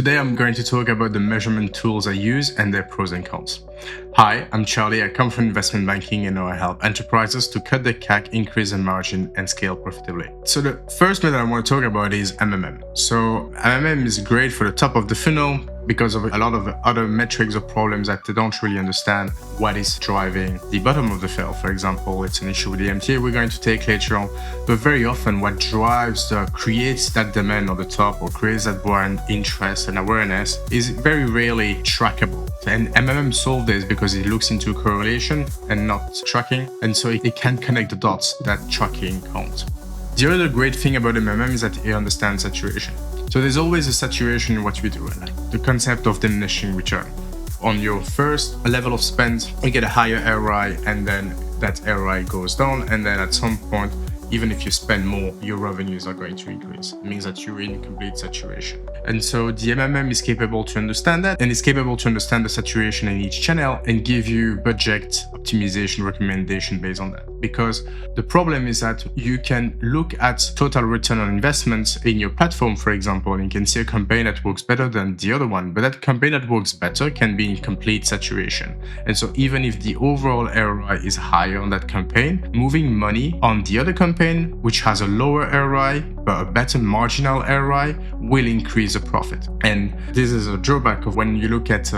Today I'm going to talk about the measurement tools I use and their pros and cons. Hi, I'm Charlie. I come from investment banking and I help enterprises to cut their CAC, increase their margin, and scale profitably. So the first method I want to talk about is MMM. So MMM is great for the top of the funnel because of a lot of other metrics or problems that they don't really understand what is driving the bottom of the funnel. For example, it's an issue with the MTA we're going to take later on. But very often what creates that demand on the top or creates that brand interest and awareness is very rarely trackable. And MMM solves this because it looks into correlation and not tracking. And so it can connect the dots that tracking can't. The other great thing about MMM is that it understands saturation. So there's always a saturation in what we do, like the concept of diminishing return. On your first level of spend, you get a higher ROI, and then that ROI goes down, and then at some point, even if you spend more, your revenues are going to increase. It means that you're in complete saturation. And so the MMM is capable to understand that, and it's capable to understand the saturation in each channel and give you budget optimization recommendation based on that. Because the problem is that you can look at total return on investments in your platform, for example, and you can see a campaign that works better than the other one, but that campaign that works better can be in complete saturation. And so even if the overall ROI is higher on that campaign, moving money on the other campaign, which has a lower ROI, but a better marginal ROI, will increase the profit. And this is a drawback of when you look at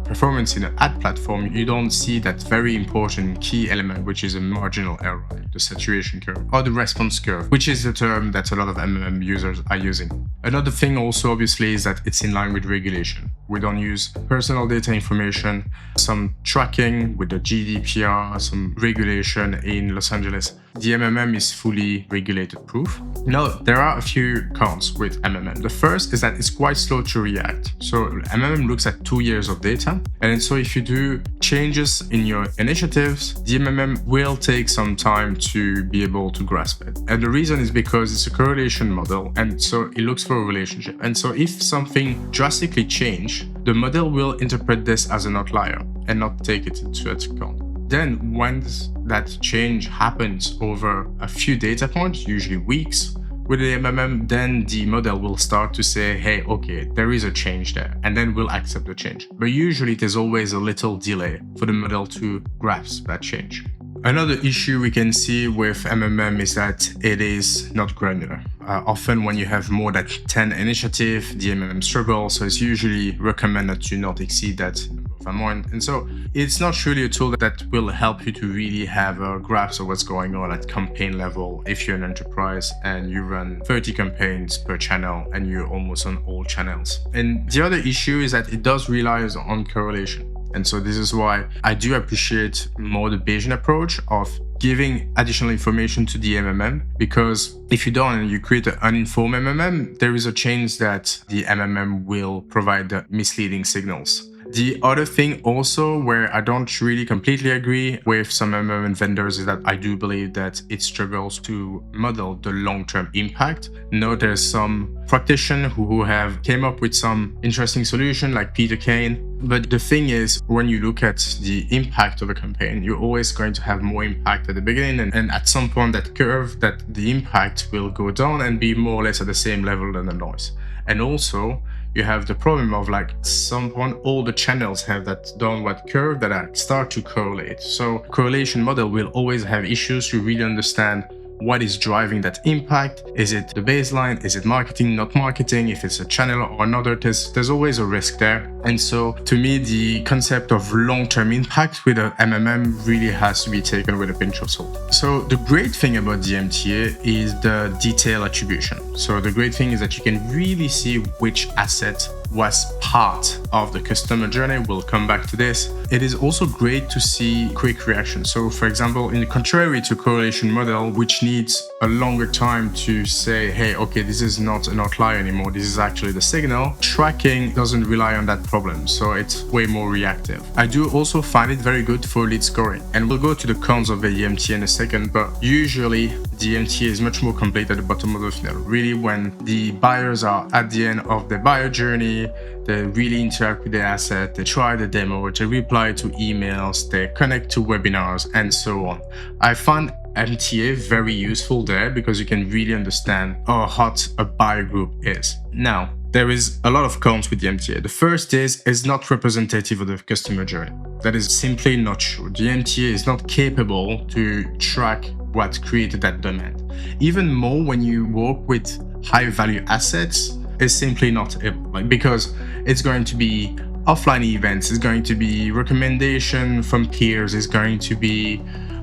performance in an ad platform, you don't see that very important key element, which is a marginal ROI, the saturation curve, or the response curve, which is the term that a lot of MMM users are using. Another thing also obviously is that it's in line with regulation. We don't use personal data information, some tracking with the GDPR, some regulation in Los Angeles. The MMM is fully regulated proof. Now, there are a few cons with MMM. The first is that it's quite slow to react. So MMM looks at 2 years of data. And so if you do changes in your initiatives, the MMM will take some time to be able to grasp it. And the reason is because it's a correlation model. And so it looks for a relationship. And so if something drastically changes, the model will interpret this as an outlier and not take it into account. Then once that change happens over a few data points, usually weeks, with the MMM, then the model will start to say, hey, okay, there is a change there, and then we'll accept the change. But usually there's always a little delay for the model to grasp that change. Another issue we can see with MMM is that it is not granular. Often when you have more than 10 initiatives, the MMM struggles, so it's usually recommended to not exceed that amount. And so it's not really a tool that will help you to really have a grasp of what's going on at campaign level if you're an enterprise and you run 30 campaigns per channel and you're almost on all channels. And the other issue is that it does rely on correlation. And so this is why I do appreciate more the Bayesian approach of giving additional information to the MMM, because if you don't and you create an uninformed MMM, there is a chance that the MMM will provide the misleading signals. The other thing also where I don't really completely agree with some MMM vendors is that I do believe that it struggles to model the long-term impact. Now there's some practitioners who have came up with some interesting solution like Peter Kane. But the thing is, when you look at the impact of a campaign, you're always going to have more impact at the beginning. And at some point that curve, that the impact will go down and be more or less at the same level than the noise. And also, you have the problem of like at some point all the channels have that downward curve that start to correlate. So correlation model will always have issues to really understand what is driving that impact. Is it the baseline? Is it marketing, not marketing? If it's a channel or another, there's always a risk there. And so to me, the concept of long-term impact with a MMM really has to be taken with a pinch of salt. So the great thing about the MTA is the detailed attribution. So the great thing is that you can really see which asset was part of the customer journey. We'll come back to this. It is also great to see quick reaction. So for example, in the contrary to correlation model, which needs a longer time to say, hey, okay, this is not an outlier anymore. This is actually the signal. Tracking doesn't rely on that problem. So it's way more reactive. I do also find it very good for lead scoring. And we'll go to the cons of the MTA in a second, but usually the MTA is much more complete at the bottom of the funnel. Really, when the buyers are at the end of the buyer journey, they really interact with the asset, they try the demo, they reply to emails, they connect to webinars, and so on. I find MTA very useful there because you can really understand how hot a buyer group is. Now, There is a lot of cons with the MTA. The first is it's not representative of the customer journey. That is simply not true. The MTA is not capable to track what created that demand. Even more when you work with high value assets, it's simply not able, because it's going to be offline events, it's going to be recommendation from peers, it's going to be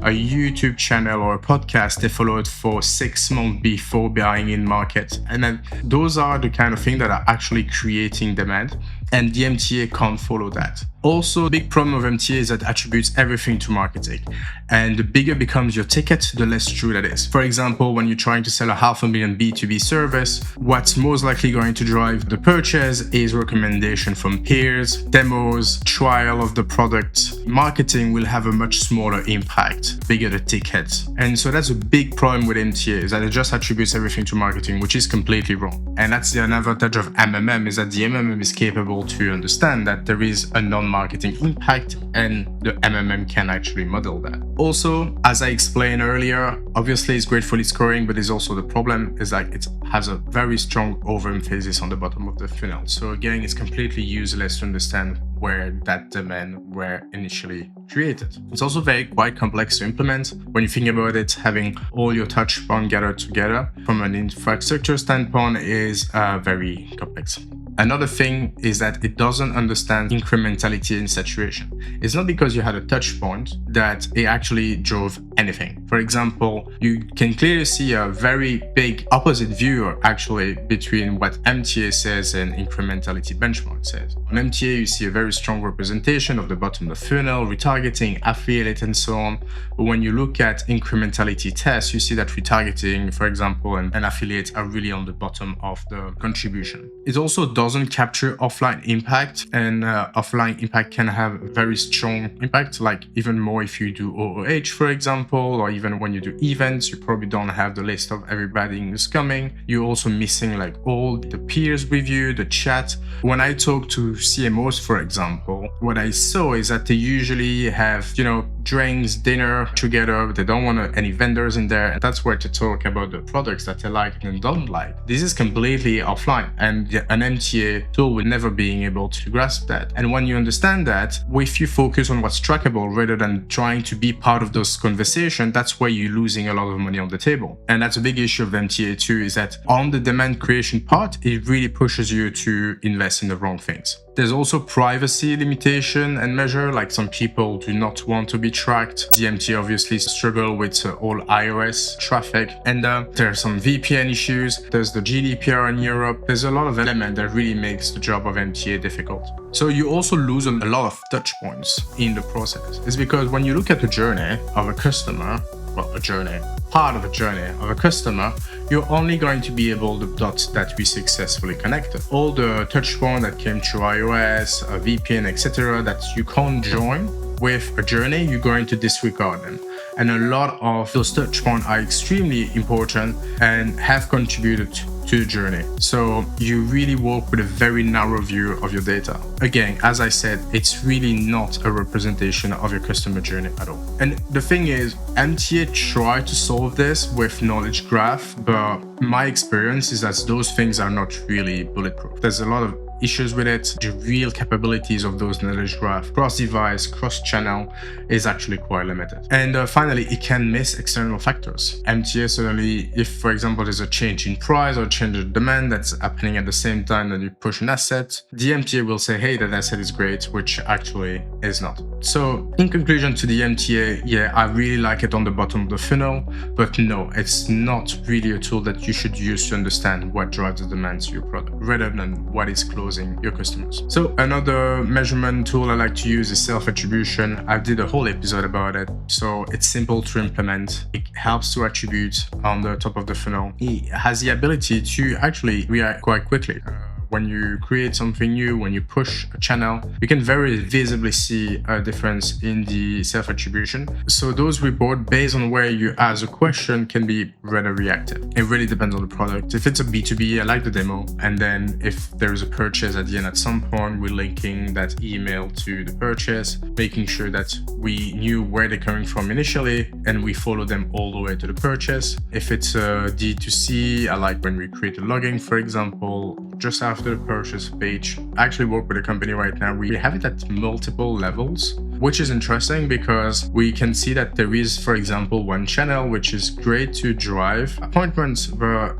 a YouTube channel or a podcast they followed for 6 months before buying in market. And then those are the kind of things that are actually creating demand, and the MTA can't follow that. Also, the big problem of MTA is that it attributes everything to marketing. And the bigger becomes your ticket, the less true that is. For example, when you're trying to sell a $500,000 B2B service, what's most likely going to drive the purchase is recommendation from peers, demos, trial of the product. Marketing will have a much smaller impact, bigger the ticket. And so that's a big problem with MTA, is that it just attributes everything to marketing, which is completely wrong. And that's the advantage of MMM, is that the MMM is capable to understand that there is a non-marketing impact, and the MMM can actually model that. Also, as I explained earlier, obviously it's great for lead scoring, but there's also the problem is that it has a very strong overemphasis on the bottom of the funnel. So again, it's completely useless to understand where that demand were initially created. It's also quite complex to implement. When you think about it, having all your touch points gathered together from an infrastructure standpoint is very complex. Another thing is that it doesn't understand incrementality and saturation. It's not because you had a touch point that it actually drove anything. For example, you can clearly see a very big opposite view actually between what MTA says and incrementality benchmark says. On MTA, you see a very strong representation of the bottom of the funnel, retargeting, affiliate, and so on. But when you look at incrementality tests, you see that retargeting, for example, and affiliates are really on the bottom of the contribution. It also doesn't capture offline impact, and offline impact can have a very strong impact, like even more if you do OOH, for example, or even when you do events, you probably don't have the list of everybody who's coming. You're also missing like all the peers review, the chat. When I talk to CMOs, for example, what I saw is that they usually have, drinks, dinner together. They don't want any vendors in there. And that's where to talk about the products that they like and don't like. This is completely offline, and an MTA tool will never be able to grasp that. And when you understand that, if you focus on what's trackable rather than trying to be part of those conversations, that's where you're losing a lot of money on the table. And that's a big issue of MTA too, is that on the demand creation part, it really pushes you to invest in the wrong things. There's also privacy limitation and measure, like some people do not want to be tracked. The MTA obviously struggle with all iOS traffic, and there are some VPN issues. There's the GDPR in Europe. There's a lot of elements that really makes the job of MTA difficult. So you also lose a lot of touch points in the process. It's because when you look at the journey of a customer, part of a journey of a customer, you're only going to be able the dots that we successfully connected. All the touch points that came through iOS, VPN, etc., that you can't join with a journey, you're going to disregard them. And a lot of those touch points are extremely important and have contributed to the journey. So you really work with a very narrow view of your data. Again, as I said, it's really not a representation of your customer journey at all. And the thing is, MTA tried to solve this with knowledge graph, but my experience is that those things are not really bulletproof. There's a lot of issues with it. The real capabilities of those knowledge graph, cross-device, cross-channel, is actually quite limited. And finally, it can miss external factors. MTA suddenly, if for example there's a change in price or change in demand that's happening at the same time that you push an asset, the MTA will say, hey, that asset is great, which actually is not. So in conclusion to the MTA, yeah, I really like it on the bottom of the funnel, but no, it's not really a tool that you should use to understand what drives the demand to your product, rather than what is closing your customers. So another measurement tool I like to use is Self-Attribution. I did a whole episode about it. So it's simple to implement. It helps to attribute on the top of the funnel. It has the ability to actually react quite quickly. When you create something new, when you push a channel, you can very visibly see a difference in the self-attribution. So those reports based on where you ask a question can be rather reactive. It really depends on the product. If it's a B2B, I like the demo. And then if there is a purchase at the end at some point, we're linking that email to the purchase, making sure that we knew where they're coming from initially, and we follow them all the way to the purchase. If it's a D2C, I like when we create a login, for example, just after the purchase page. I actually work with a company right now. We have it at multiple levels, which is interesting because we can see that there is, for example, one channel which is great to drive appointments, but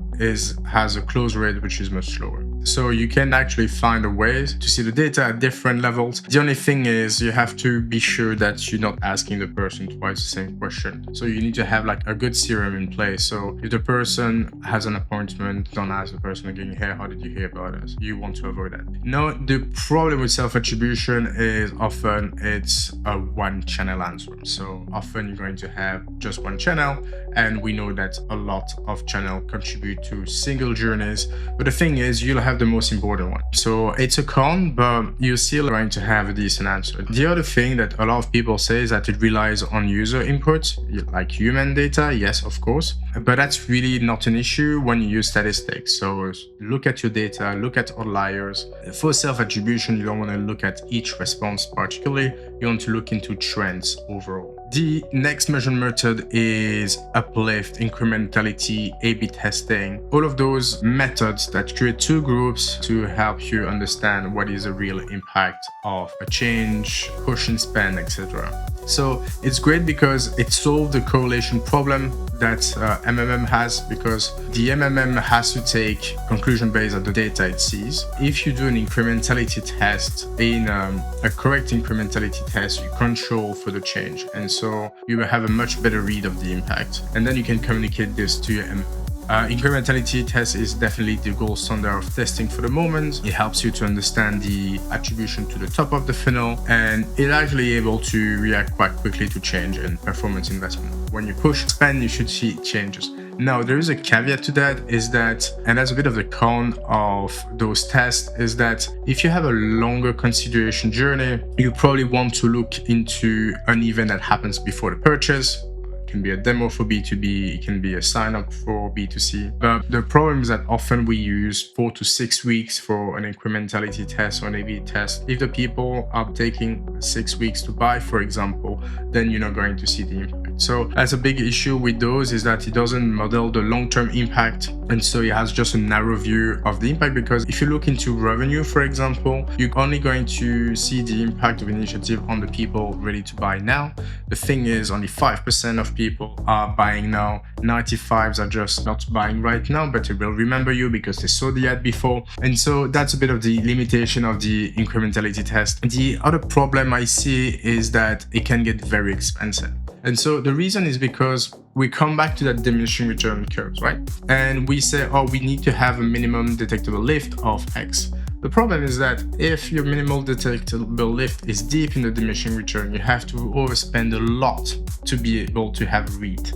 has a close rate which is much lower. So you can actually find a way to see the data at different levels. The only thing is you have to be sure that you're not asking the person twice the same question. So you need to have like a good CRM in place. So if the person has an appointment, don't ask the person again, hey, how did you hear about us? You want to avoid that. Now, the problem with self-attribution is often it's a one channel answer. So often you're going to have just one channel, and we know that a lot of channels contribute to single journeys. But the thing is, you'll have the most important one. So it's a con, but you're still going to have a decent answer. The other thing that a lot of people say is that it relies on user input, like human data. Yes, of course, but that's really not an issue when you use statistics. So look at your data, look at outliers. For self-attribution, you don't want to look at each response particularly. You want to look into trends overall. The next measurement method is uplift, incrementality, A/B testing. All of those methods that create two groups to help you understand what is the real impact of a change, push and spend, etc. So it's great because it solves the correlation problem that MMM has, because the MMM has to take conclusion based on the data it sees. If you do an incrementality test, in a correct incrementality test, you control for the change. And so you will have a much better read of the impact. And then you can communicate this to your MMM. Incrementality test is definitely the gold standard of testing for the moment. It helps you to understand the attribution to the top of the funnel, and it's actually able to react quite quickly to change and performance investment. When you push spend, you should see changes. Now, there is a caveat to that, is that, and that's a bit of the con of those tests, is that if you have a longer consideration journey, you probably want to look into an event that happens before the purchase. It can be a demo for B2B, it can be a sign up for B2C. But the problem is that often we use 4 to 6 weeks for an incrementality test or an A/B test. If the people are taking 6 weeks to buy, for example, then you're not going to see the impact. So that's a big issue with those, is that it doesn't model the long-term impact. And so it has just a narrow view of the impact, because if you look into revenue, for example, you're only going to see the impact of initiative on the people ready to buy now. The thing is, only 5% of people are buying now. 95s are just not buying right now, but they will remember you because they saw the ad before. And so that's a bit of the limitation of the incrementality test. The other problem I see is that it can get very expensive. And so the reason is because we come back to that diminishing return curves, right? And we say, oh, we need to have a minimum detectable lift of X. The problem is that if your minimal detectable lift is deep in the diminishing return, you have to overspend a lot to be able to have a read.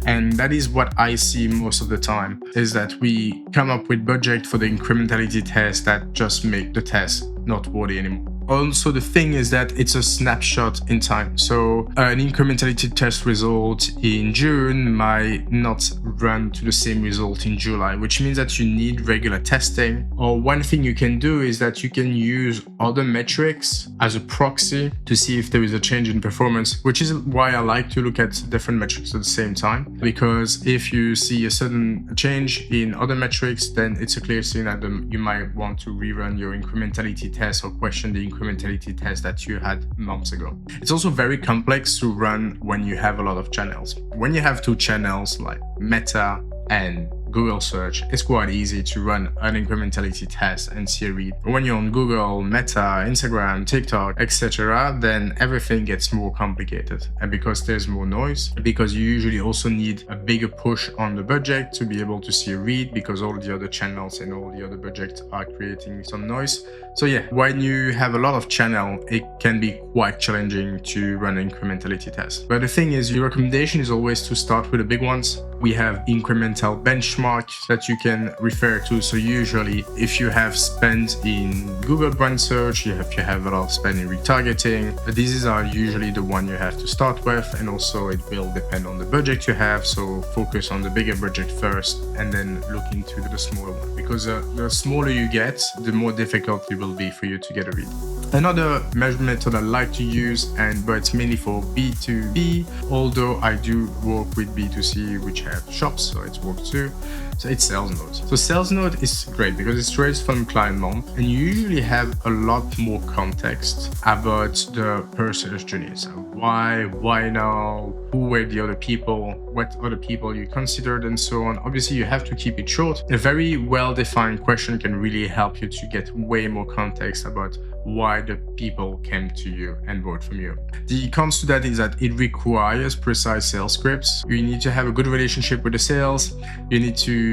And that is what I see most of the time, is that we come up with budget for the incrementality test that just make the test not worthy anymore. Also, the thing is that it's a snapshot in time. So an incrementality test result in June might not run to the same result in July, which means that you need regular testing. Or one thing you can do is that you can use other metrics as a proxy to see if there is a change in performance, which is why I like to look at different metrics at the same time. Because if you see a sudden change in other metrics, then it's a clear sign that you might want to rerun your incrementality test or question the incrementality test that you had months ago. It's also very complex to run when you have a lot of channels. When you have two channels like Meta and Google search, it's quite easy to run an incrementality test and see a read. But when you're on Google, Meta, Instagram, TikTok, etc., then everything gets more complicated. And because there's more noise, because you usually also need a bigger push on the budget to be able to see a read, because all the other channels and all the other budgets are creating some noise. So yeah, when you have a lot of channel, it can be quite challenging to run an incrementality test. But the thing is, your recommendation is always to start with the big ones. We have incremental benchmarks that you can refer to. So usually if you have spent in Google brand search, if you have a lot of spend in retargeting, these are usually the one you have to start with. And also it will depend on the budget you have. So focus on the bigger budget first and then look into the smaller one, because the smaller you get, the more difficult it will be for you to get a read. Another measurement method I like to use, but it's mainly for B2B, although I do work with B2C, which have shops, so it's work too. So it's sales notes. So sales note is great because it's raised from client month, and you usually have a lot more context about the person's journey. So why now, who were the other people, what other people you considered, and so on. Obviously, you have to keep it short. A very well-defined question can really help you to get way more context about why the people came to you and bought from you. The cons to that is that it requires precise sales scripts. You need to have a good relationship with the sales. You need to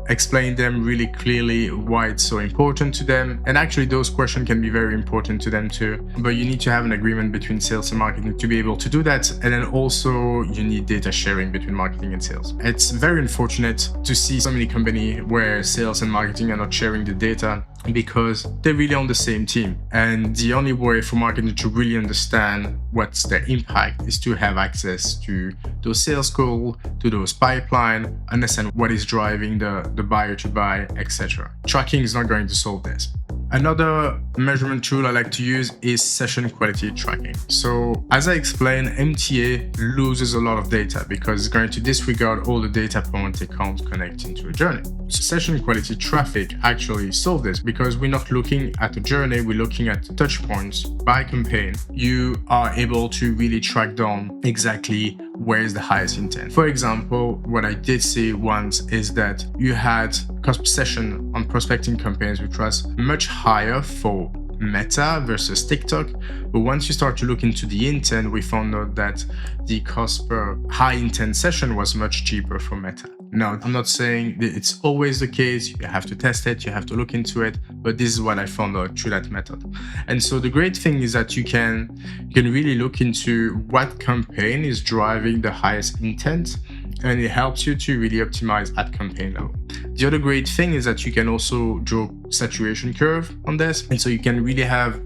explain them really clearly why it's so important to them. And actually those questions can be very important to them too. But you need to have an agreement between sales and marketing to be able to do that. And then also you need data sharing between marketing and sales. It's very unfortunate to see so many companies where sales and marketing are not sharing the data because they're really on the same team. And the only way for marketing to really understand what's their impact is to have access to those sales calls, to those pipeline, understand what is driving the buyer to buy, etc. Tracking is not going to solve this. Another measurement tool I like to use is session quality tracking. So as I explained, MTA loses a lot of data because it's going to disregard all the data points it can't connect into a journey. So session quality traffic actually solves this because we're not looking at a journey, we're looking at touch points by campaign. You are able to really track down exactly where is the highest intent. For example, what I did see once is that you had cost per session on prospecting campaigns, which was much higher for Meta versus TikTok. But once you start to look into the intent, we found out that the cost per high intent session was much cheaper for Meta. Now, I'm not saying that it's always the case. You have to test it, you have to look into it, but this is what I found out through that method. And so the great thing is that you can really look into what campaign is driving the highest intent, and it helps you to really optimize at campaign level. The other great thing is that you can also draw saturation curve on this, and so you can really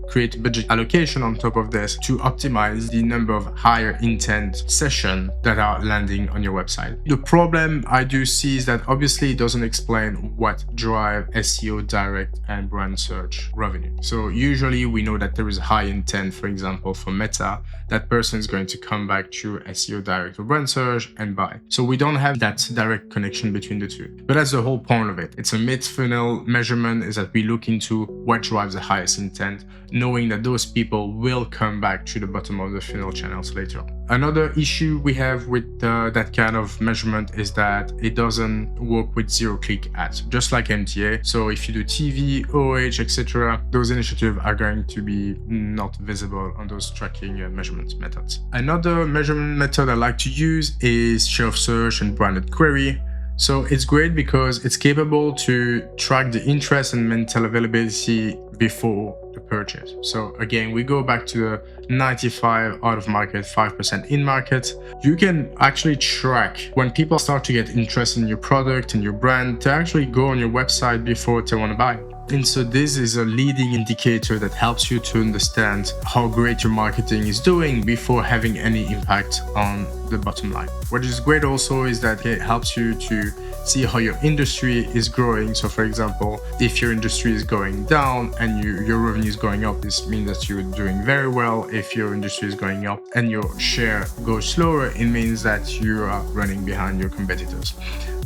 create budget allocation on top of this to optimize the number of higher intent sessions that are landing on your website. The problem I do see is that obviously it doesn't explain what drive SEO direct and brand search revenue. So usually we know that there is a high intent, for example, for Meta, that person is going to come back to SEO direct or brand search and buy. So we don't have that direct connection between the two. But that's the whole point of it. It's a mid-funnel measurement, is that we look into what drives the highest intent, knowing that those people will come back to the bottom of the funnel channels later on. Another issue we have with that kind of measurement is that it doesn't work with zero-click ads, just like MTA. So if you do TV, OH, etc., those initiatives are going to be not visible on those tracking measurement methods. Another measurement method I like to use is share of search and branded query. So it's great because it's capable to track the interest and mental availability before the purchase. So again, we go back to the 95 out of market, 5% in market. You can actually track when people start to get interested in your product and your brand to actually go on your website before they want to buy. And so this is a leading indicator that helps you to understand how great your marketing is doing before having any impact on the bottom line. What is great also is that it helps you to see how your industry is growing. So for example, if your industry is going down and your revenue is going up, this means that you're doing very well. If your industry is going up and your share goes slower, it means that you are running behind your competitors.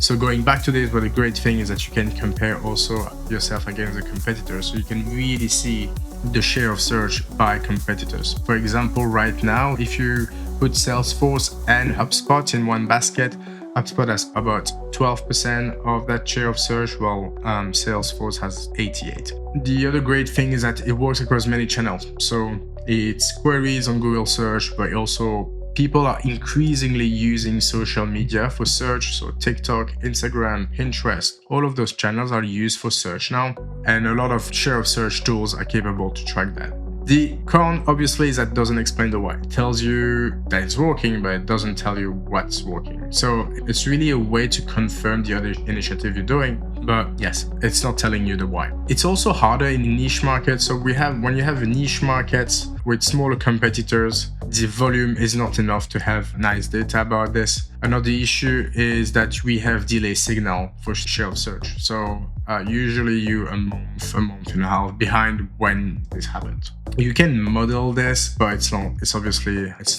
So going back to this, what the great thing is that you can compare also yourself against the competitors. So you can really see the share of search by competitors. For example, right now, if you put Salesforce and HubSpot in one basket, HubSpot has about 12% of that share of search, while Salesforce has 88%. The other great thing is that it works across many channels. So it's queries on Google search, but also people are increasingly using social media for search. So TikTok, Instagram, Pinterest, all of those channels are used for search now. And a lot of share of search tools are capable to track that. The con, obviously, is that it doesn't explain the why. It tells you that it's working, but it doesn't tell you what's working. So it's really a way to confirm the other initiative you're doing. But yes, it's not telling you the why. It's also harder in niche markets. So when you have niche markets with smaller competitors, the volume is not enough to have nice data about this. Another issue is that we have delay signal for share of search. So usually you're a month and a half behind when this happened. You can model this, but it's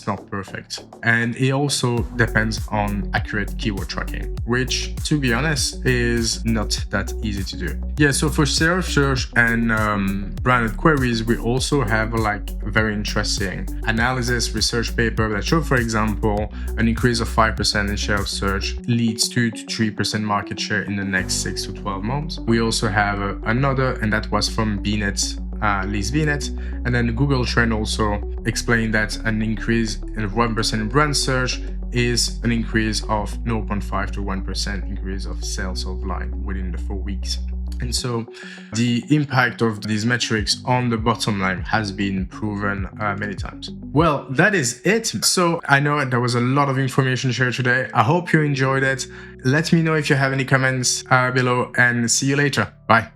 not perfect. And it also depends on accurate keyword tracking, which, to be honest, is not that easy to do. Yeah, so for self-search and branded queries, we also have like a very interesting analysis research paper that showed, for example, an increase of 5% in share of search leads to 3% market share in the next 6 to 12 months. We also have another, and that was from BNet, Liz Binet, and then Google Trend also explained that an increase in 1% in brand search is an increase of 0.5 to 1% increase of sales of line within the 4 weeks. And so the impact of these metrics on the bottom line has been proven many times. Well, that is it. So I know there was a lot of information shared today. I hope you enjoyed it. Let me know if you have any comments below, and see you later. Bye.